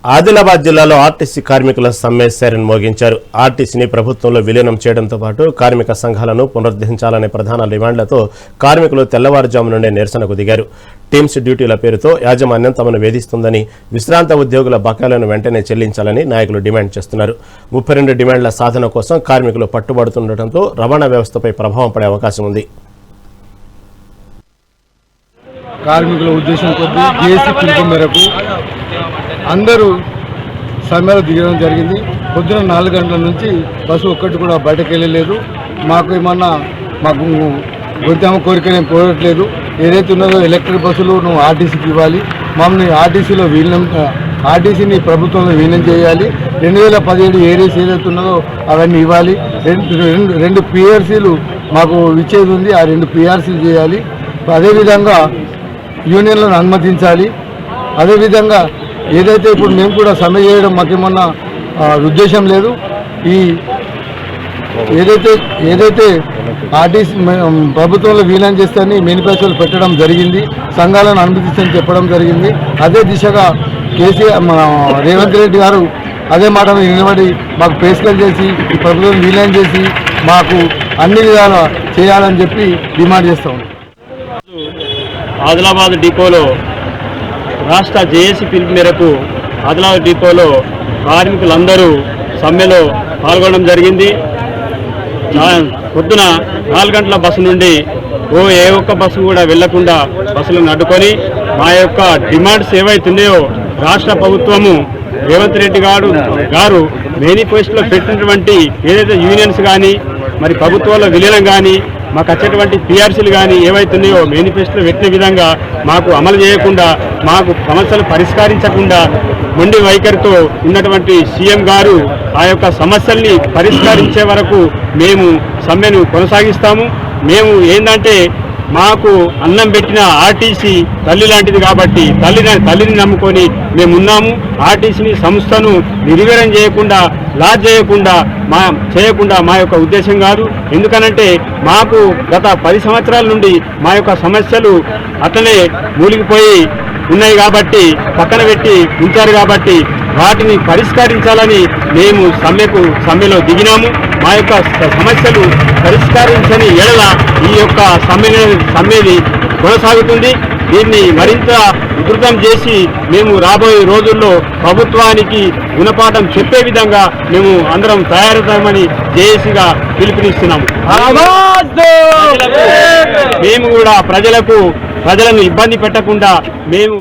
ఆదిలాబాద్ జిల్లాలో ఆర్టీసీ కార్మికుల సమ్మె సైరన్ మోగించారు. ఆర్టీసీని ప్రభుత్వంలో విలీనం చేయడంతో పాటు కార్మిక సంఘాలను పునరుద్ధరించాలనే ప్రధాన డిమాండ్లతో కార్మికులు తెల్లవారుజాము నుండే నిరసనకు దిగారు. టీమ్స్ డ్యూటీల పేరుతో యాజమాన్యం తమను వేధిస్తుందని, విశ్రాంత ఉద్యోగుల బకాయిలను వెంటనే చెల్లించాలని నాయకులు డిమాండ్ చేస్తున్నారు. 32 డిమాండ్ల సాధన కోసం కార్మికులు పట్టుబడుతుండటంతో రవాణా వ్యవస్థపై ప్రభావం పడే అవకాశం ఉంది. కార్మికుల ఉద్దేశం కొద్దీ జేఏసీ పిలుపు మేరకు అందరూ సమ్మెలో దిగడం జరిగింది. పొద్దున 4 గంటల నుంచి బస్సు ఒక్కటి కూడా బయటకు వెళ్ళలేదు. మాకు గొంతెమ్మ కోరిక నేను కోరట్లేదు. ఏదైతే ఉన్నదో ఎలక్ట్రిక్ బస్సులు నువ్వు ఆర్టీసీకి ఇవ్వాలి, మమ్మల్ని ఆర్టీసీని ప్రభుత్వంలో విలీనం చేయాలి. 2017 ఏరియాస్ ఏదైతే ఉన్నదో అవన్నీ ఇవ్వాలి. రెండు పిఆర్సీలు మాకు ఇచ్చేది ఉంది, ఆ 2 పిఆర్సీలు చేయాలి. అదేవిధంగా యూనియన్లను అనుమతించాలి. అదేవిధంగా ఏదైతే ఇప్పుడు మేము కూడా సమ్మె చేయడం మాకేమన్నా ఉద్దేశం లేదు. ఈ ఏదైతే ఆర్టీసీ ప్రభుత్వంలో విలీనం చేస్తారని మేనిఫెస్టోలు పెట్టడం జరిగింది, సంఘాలను అనుమతించని చెప్పడం జరిగింది. అదే దిశగా రేవంత్ రెడ్డి గారు అదే మాట నిలబడి మాకు పేస్కల్ చేసి ఈ ప్రభుత్వం విలీనం చేసి మాకు అన్ని విధాలా చేయాలని చెప్పి డిమాండ్ చేస్తాం. ఆదిలాబాద్ డిపోలో రాష్ట్ర జేఏసీ పిలుపు మేరకు ఆదిలాబాద్ డిపోలో కార్మికులందరూ సమ్మెలో పాల్గొనడం జరిగింది. పొద్దున 4 గంటల బస్సు నుండి ఏ ఒక్క బస్సు కూడా వెళ్లకుండా బస్సులను అడ్డుకొని మా యొక్క డిమాండ్స్ ఏవైతున్నాయో రాష్ట్ర ప్రభుత్వము రేవంత్ రెడ్డి గారు మేనిఫెస్టోలో పెట్టినటువంటి ఏదైతే యూనియన్స్ కానీ మరి ప్రభుత్వంలో విలీనం కానీ మాకు వచ్చేటువంటి పిఆర్సీలు కానీ ఏవైతున్నాయో మేనిఫెస్టోలో పెట్టిన విధంగా మాకు అమలు చేయకుండా, మాకు సమస్యలు పరిష్కరించకుండా మొండి వైఖరితో ఉన్నటువంటి సీఎం గారు ఆ యొక్క సమస్యల్ని పరిష్కరించే వరకు మేము సమ్మెను కొనసాగిస్తాము. మేము ఏంటంటే మాకు అన్నం పెట్టిన ఆర్టీసీ తల్లి లాంటిది కాబట్టి తల్లిని నమ్ముకొని మేమున్నాము. ఆర్టీసీని సంస్థను నిర్వీర్యం చేయకుండా, లాజ్ చేయకుండా మా యొక్క ఉద్దేశం కాదు. ఎందుకనంటే మాకు గత 10 సంవత్సరాల నుండి మా యొక్క సమస్యలు అట్లనే మూలిగిపోయి ఉన్నాయి కాబట్టి, పక్కన పెట్టి ఉంచారు కాబట్టి వాటిని పరిష్కరించాలని మేము సమ్మెలో దిగినాము. మా యొక్క సమస్యలు పరిష్కరించని ఎడల ఈ యొక్క సమ్మెని కొనసాగుతుంది. దీన్ని మరింత ఉధృతం చేసి మేము రాబోయే రోజుల్లో ప్రభుత్వానికి గుణపాఠం చెప్పే విధంగా మేము అందరం తయారవుతామని జేఏసీగా పిలుపునిస్తున్నాము. మేము కూడా ప్రజలను ఇబ్బంది పెట్టకుండా మేము